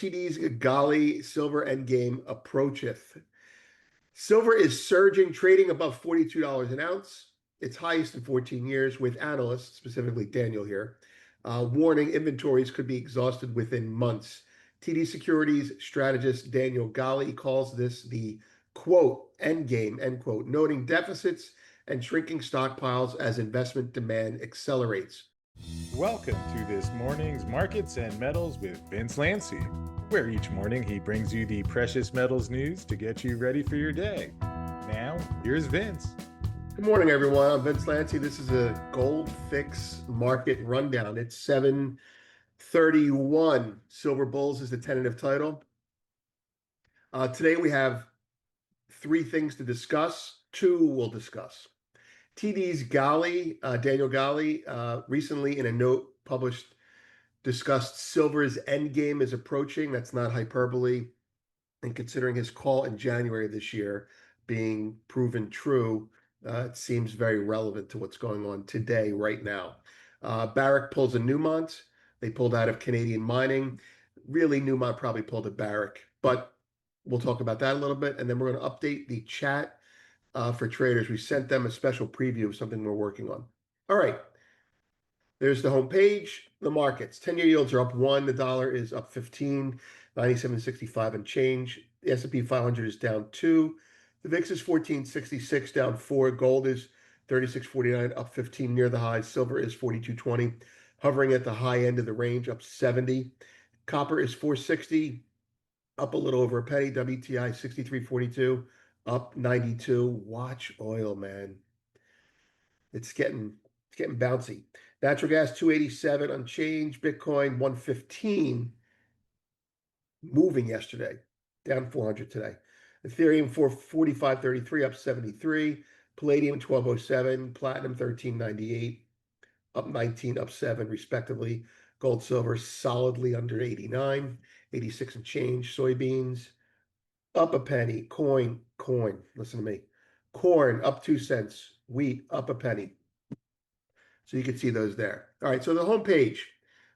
TD's Ghali silver endgame approacheth. Silver is surging, trading above $42 an ounce, its highest in 14 years, with analysts, specifically Daniel here, warning inventories could be exhausted within months. TD Securities strategist Daniel Ghali calls this the quote, endgame, end quote, noting deficits and shrinking stockpiles as investment demand accelerates. Welcome to this morning's Markets and Metals with Vince Lanci, where each morning he brings you the precious metals news to get you ready for your day. Now, here's Vince. Good morning, everyone. I'm Vince Lanci. This is a Goldfix market rundown. It's 7:31. Silver Bulls is the tentative title. Today we have three things to discuss. Two we'll discuss. TD's Daniel Ghali, recently in a note published, discussed silver's endgame is approaching. That's not hyperbole. And considering his call in January this year being proven true, it seems very relevant to what's going on today, right now. Barrick pulls a Newmont. They pulled out of Canadian mining. Really, Newmont probably pulled a Barrick, but we'll talk about that a little bit. And then we're going to update the chat for traders. We sent them a special preview of something we're working on. All right. There's the home page. The markets. 10-year yields are up 1. The dollar is up 15, 97.65 and change. The S&P 500 is down 2. The VIX is 14.66, down 4. Gold is 36.49, up 15 near the highs. Silver is 42.20, hovering at the high end of the range, up 70. Copper is 460, up a little over a penny. WTI 63.42, up 92. Watch oil, man. It's getting bouncy. Natural gas 287 unchanged. Bitcoin 115, moving yesterday, down 400 today. Ethereum 445.33, up 73. Palladium 1207. Platinum 1398, up 19, up 7 respectively. Gold, silver solidly under 89, 86 and change. Soybeans up a penny. Coin, listen to me. Corn up 2 cents. Wheat up a penny. So you can see those there. All right, so the home page.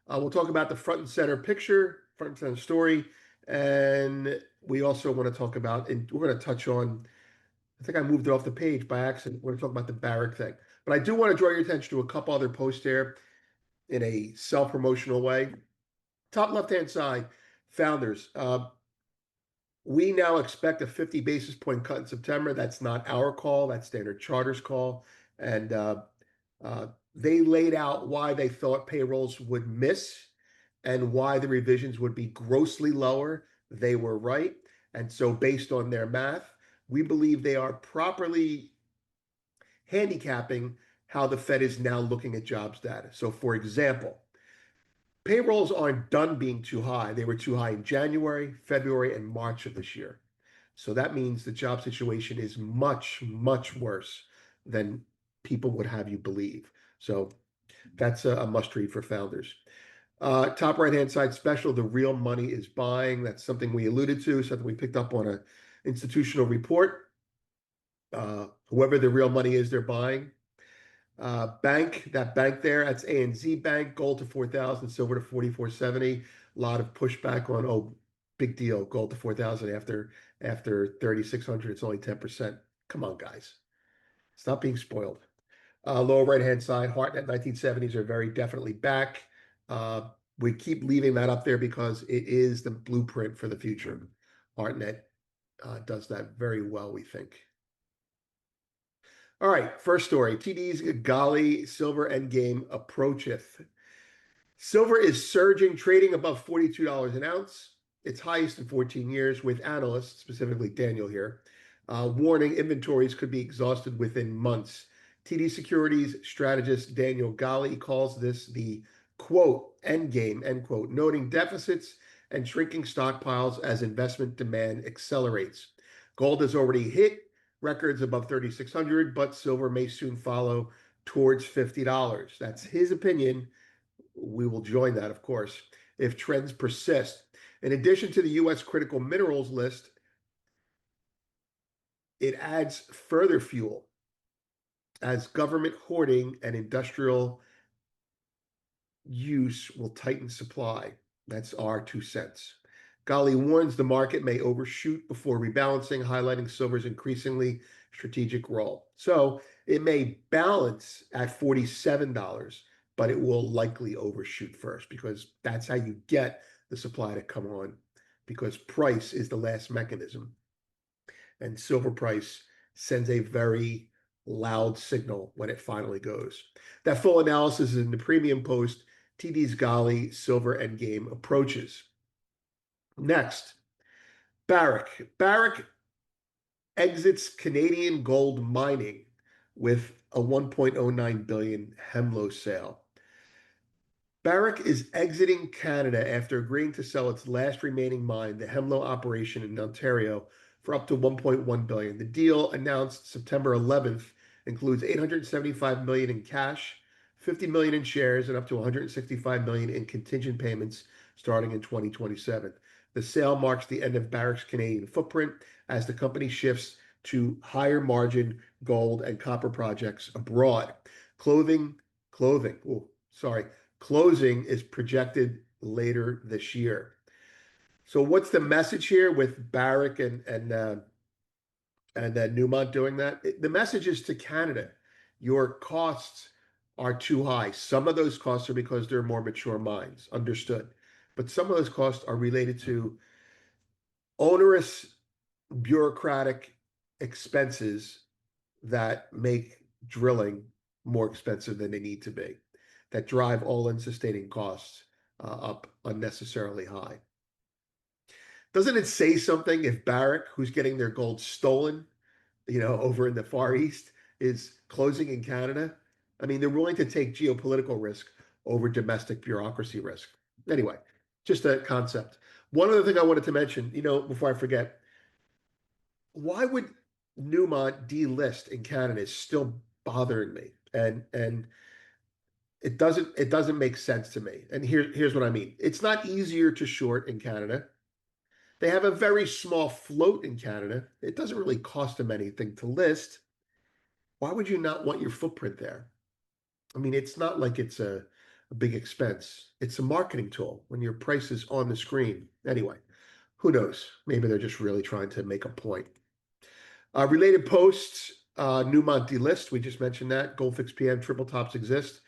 We'll talk about the front and center picture, front and center story, and we also want to talk about, and we're going to touch on, I think I moved it off the page by accident. We're going to talk about the Barrick thing. But I do want to draw your attention to a couple other posts here in a self-promotional way. Top left-hand side, Founders. We now expect a 50 basis point cut in September. That's not our call. That's Standard Charter's call. And they laid out why they thought payrolls would miss and why the revisions would be grossly lower. They were right. And so based on their math, we believe they are properly handicapping how the Fed is now looking at jobs data. So for example, payrolls aren't done being too high. They were too high in January, February, and March of this year. So that means the job situation is much, much worse than people would have you believe. So that's a must read for Founders. Top right-hand side special, the real money is buying. That's something we alluded to, something we picked up on an institutional report. Whoever the real money is, they're buying. Bank, that bank there, that's ANZ Bank, gold to 4,000, silver to 44.70. A lot of pushback on, oh, big deal, gold to 4,000 after 3,600, it's only 10%. Come on, guys. Stop being spoiled. Lower right-hand side, Hartnett 1970s are very definitely back. We keep leaving that up there because it is the blueprint for the future. Hartnett does that very well, we think. All right, first story. TD's Ghali silver endgame approacheth. Silver is surging, trading above $42 an ounce, its highest in 14 years, with analysts, specifically Daniel here, warning inventories could be exhausted within months. TD Securities strategist Daniel Ghali calls this the quote, endgame, end quote, noting deficits and shrinking stockpiles as investment demand accelerates. Gold has already hit records above 3,600, but silver may soon follow towards $50. That's his opinion. We will join that, of course, if trends persist. In addition to the U.S. critical minerals list, it adds further fuel as government hoarding and industrial use will tighten supply. That's our 2 cents. Ghali warns the market may overshoot before rebalancing, highlighting silver's increasingly strategic role. So it may balance at $47, but it will likely overshoot first because that's how you get the supply to come on, because price is the last mechanism. And silver price sends a very loud signal when it finally goes. That full analysis is in the premium post. TD's Ghali silver endgame approaches. Next, Barrick. Barrick exits Canadian gold mining with a 1.09 billion Hemlo sale. Barrick is exiting Canada after agreeing to sell its last remaining mine, the Hemlo operation in Ontario, for up to 1.1 billion. The deal, announced September 11th, includes 875 million in cash, 50 million in shares, and up to 165 million in contingent payments starting in 2027. The sale marks the end of Barrick's Canadian footprint as the company shifts to higher margin gold and copper projects abroad. Closing is projected later this year. So what's the message here with Barrick and Newmont doing that? The message is to Canada: your costs are too high. Some of those costs are because they're more mature mines, understood. But some of those costs are related to onerous bureaucratic expenses that make drilling more expensive than they need to be, that drive all-in sustaining costs up unnecessarily high. Doesn't it say something if Barrick, who's getting their gold stolen, over in the Far East, is closing in Canada? I mean, they're willing to take geopolitical risk over domestic bureaucracy risk. Anyway, just a concept. One other thing I wanted to mention, before I forget, why would Newmont delist in Canada is still bothering me, and it doesn't make sense to me. And here's what I mean. It's not easier to short in Canada. They have a very small float in Canada. It doesn't really cost them anything to list. Why would you not want your footprint there? I mean, it's not like it's a big expense. It's a marketing tool when your price is on the screen. Anyway, who knows? Maybe they're just really trying to make a point. Related posts, Newmont delist. We just mentioned that. Goldfix PM, triple tops exist.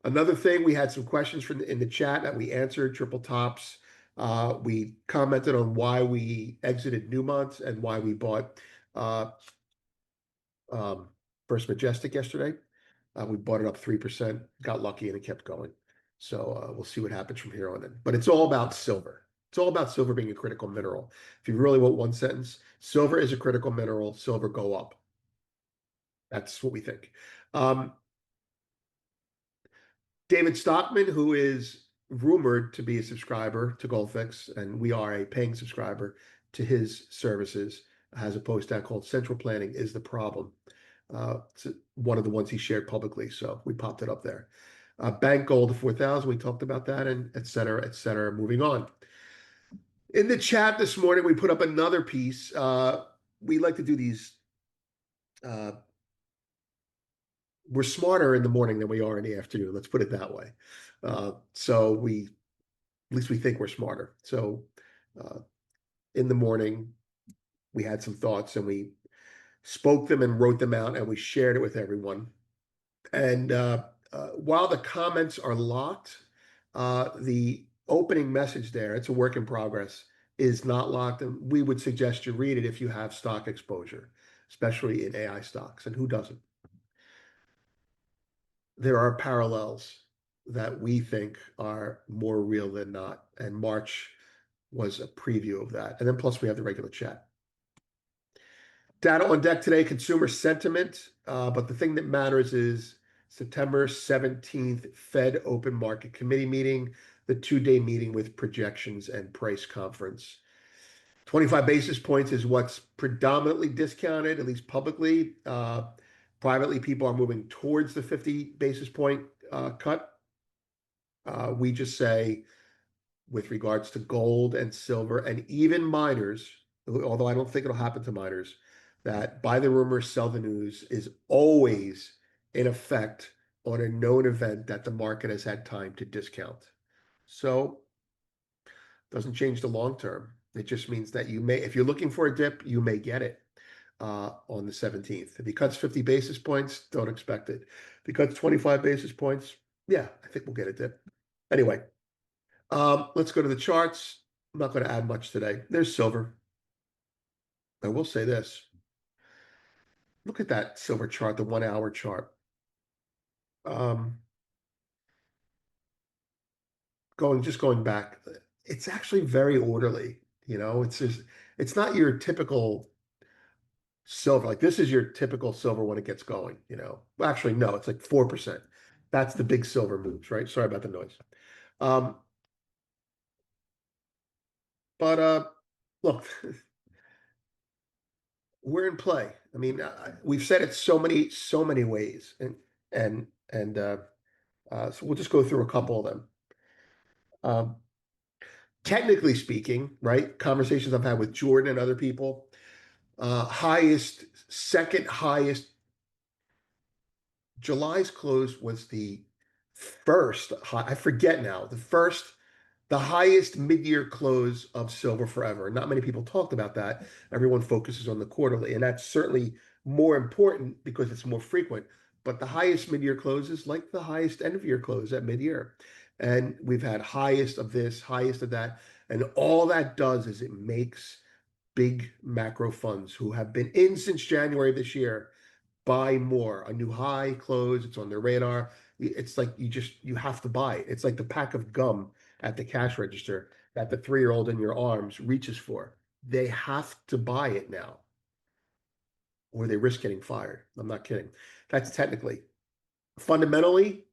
Another thing, we had some questions in the chat that we answered. Triple tops. We commented on why we exited Newmont and why we bought First Majestic yesterday. We bought it up 3%, got lucky, and it kept going. So we'll see what happens from here on in. But it's all about silver. It's all about silver being a critical mineral. If you really want one sentence, silver is a critical mineral. Silver go up. That's what we think. David Stockman, who is rumored to be a subscriber to Goldfix, and we are a paying subscriber to his services, has a post out called "Central Planning is the Problem." It's one of the ones he shared publicly, so we popped it up there. Bank Gold to 4,000, we talked about that, and et cetera, et cetera. Moving on. In the chat this morning, we put up another piece. We like to do these. We're smarter in the morning than we are in the afternoon. Let's put it that way. So at least we think we're smarter. So in the morning, we had some thoughts and we spoke them and wrote them out and we shared it with everyone. And while the comments are locked, the opening message there, it's a work in progress, is not locked. And we would suggest you read it if you have stock exposure, especially in AI stocks. And who doesn't? There are parallels that we think are more real than not. And March was a preview of that. And then plus we have the regular chat. Data on deck today, consumer sentiment. But the thing that matters is September 17th, Fed Open Market Committee meeting, the 2-day meeting with projections and price conference. 25 basis points is what's predominantly discounted, at least publicly. Privately, people are moving towards the 50 basis point cut. We just say, with regards to gold and silver and even miners, although I don't think it'll happen to miners, that buy the rumor, sell the news is always in effect on a known event that the market has had time to discount. So doesn't change the long term. It just means that you may, if you're looking for a dip, you may get it on the 17th. If he cuts 50 basis points, don't expect it. If he cuts 25 basis points, yeah, I think we'll get a dip. Anyway, let's go to the charts. I'm not going to add much today. There's silver. I will say this. Look at that silver chart, the 1 hour chart. Going back, it's actually very orderly. It's not your typical silver. Like this is your typical silver when it gets going. Well, actually, no, it's like 4%. That's the big silver moves, right? Sorry about the noise. But look, we're in play. I mean, we've said it so many ways, and so we'll just go through a couple of them. Technically speaking, right? Conversations I've had with Jordan and other people, second highest. July's close was the first high. I forget now. The highest mid-year close of silver forever. Not many people talked about that. Everyone focuses on the quarterly, and that's certainly more important because it's more frequent. But the highest mid-year close is like the highest end-of-year close at mid-year. And we've had highest of this, highest of that. And all that does is it makes big macro funds who have been in since January this year buy more. A new high close, it's on their radar. It's like you have to buy it. It's like the pack of gum at the cash register that the 3-year-old in your arms reaches for. They have to buy it now, or they risk getting fired. I'm not kidding. That's technically. Fundamentally,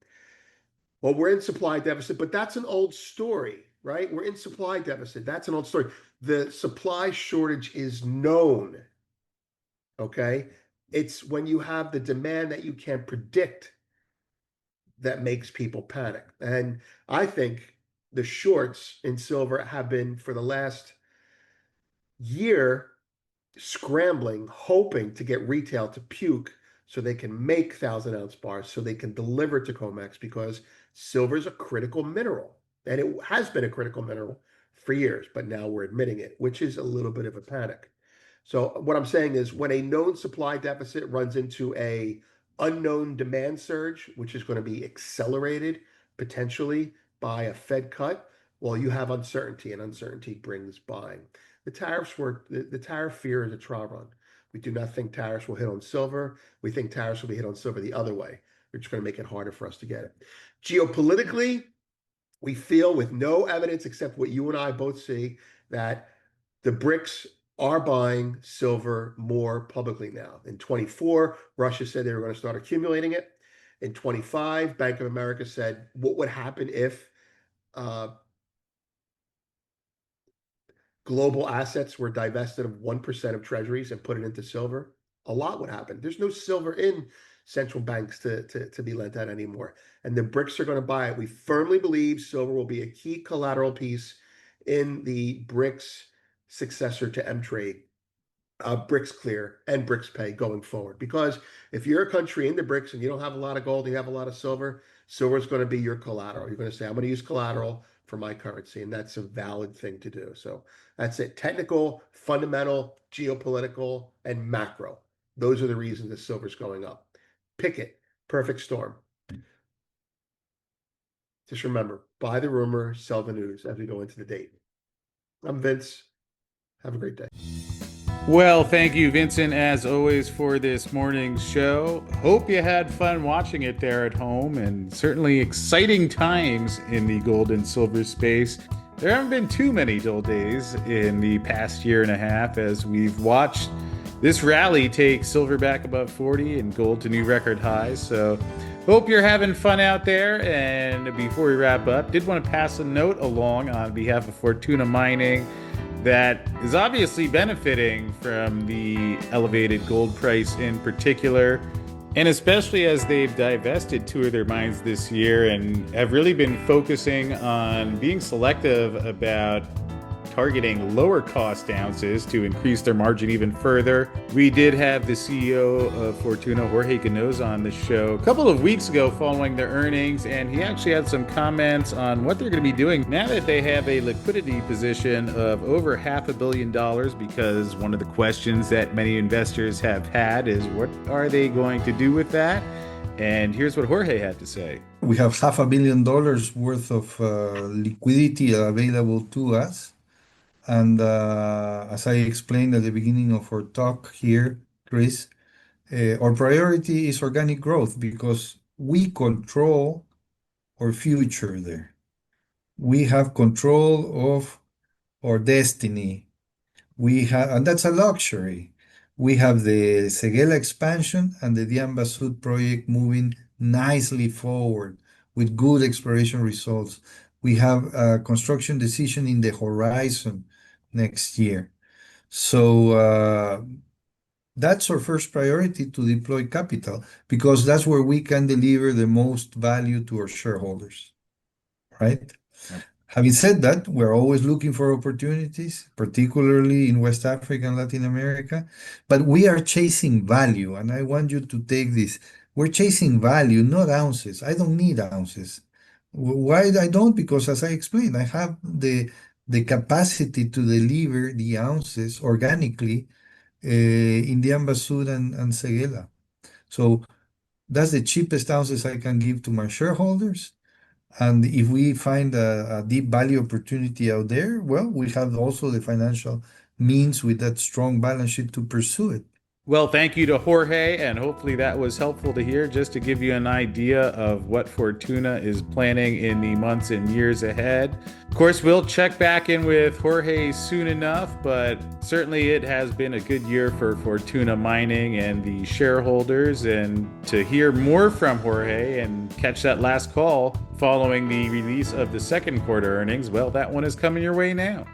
well, we're in supply deficit, but that's an old story, right? We're in supply deficit. That's an old story. The supply shortage is known, okay? It's when you have the demand that you can't predict that makes people panic. And I think the shorts in silver have been for the last year scrambling, hoping to get retail to puke so they can make 1,000-ounce bars, so they can deliver to COMEX, because silver is a critical mineral. And it has been a critical mineral for years, but now we're admitting it, which is a little bit of a panic. So what I'm saying is when a known supply deficit runs into a unknown demand surge, which is going to be accelerated potentially by a Fed cut, well, you have uncertainty, and uncertainty brings buying. The tariff fear is a trial run. We do not think tariffs will hit on silver. We think tariffs will be hit on silver the other way. They're just going to make it harder for us to get it. Geopolitically, we feel with no evidence except what you and I both see that the BRICS are buying silver more publicly now. In 24, Russia said they were going to start accumulating it. In 25, Bank of America said what would happen if global assets were divested of 1% of treasuries and put it into silver. A lot would happen. There's no silver in central banks to be lent out anymore. And the BRICS are going to buy it. We firmly believe silver will be a key collateral piece in the BRICS successor to M-Trade, BRICS Clear and BRICS Pay going forward. Because if you're a country in the BRICS and you don't have a lot of gold, and you have a lot of silver, silver is going to be your collateral. You're going to say, I'm going to use collateral for my currency, and that's a valid thing to do. So that's it. Technical, fundamental, geopolitical, and macro. Those are the reasons that silver's going up. Pick it. Perfect storm. Just remember, buy the rumor, sell the news as we go into the date. I'm Vince. Have a great day. Well, thank you, Vincent, as always, for this morning's show. Hope you had fun watching it there at home, and certainly exciting times in the gold and silver space. There haven't been too many dull days in the past year and a half as we've watched this rally take silver back above 40 and gold to new record highs. So hope you're having fun out there. And before we wrap up, did want to pass a note along on behalf of Fortuna Mining that is obviously benefiting from the elevated gold price in particular, and especially as they've divested 2 of their mines this year and have really been focusing on being selective about targeting lower cost ounces to increase their margin even further. We did have the CEO of Fortuna, Jorge Ganoz, on the show a couple of weeks ago following their earnings, and he actually had some comments on what they're going to be doing now that they have a liquidity position of over $500 million, because one of the questions that many investors have had is what are they going to do with that? And here's what Jorge had to say. We have $500 million worth of liquidity available to us. And as I explained at the beginning of our talk here, Chris, our priority is organic growth because we control our future there. We have control of our destiny. And that's a luxury. We have the Séguéla expansion and the Diamba Sud project moving nicely forward with good exploration results. We have a construction decision in the horizon next year. So that's our first priority, to deploy capital, because that's where we can deliver the most value to our shareholders, right? Having said that, we're always looking for opportunities, particularly in West Africa and Latin America, but we are chasing value, and I want you to take this. We're chasing value, not ounces. I don't need ounces. Why I don't? Because as I explained, I have the capacity to deliver the ounces organically in Diamba Sud and Séguéla. So that's the cheapest ounces I can give to my shareholders. And if we find a deep value opportunity out there, well, we have also the financial means with that strong balance sheet to pursue it. Well, thank you to Jorge, and hopefully that was helpful to hear, just to give you an idea of what Fortuna is planning in the months and years ahead. Of course, we'll check back in with Jorge soon enough, but certainly it has been a good year for Fortuna Mining and the shareholders. And to hear more from Jorge and catch that last call following the release of the second quarter earnings, well, that one is coming your way now.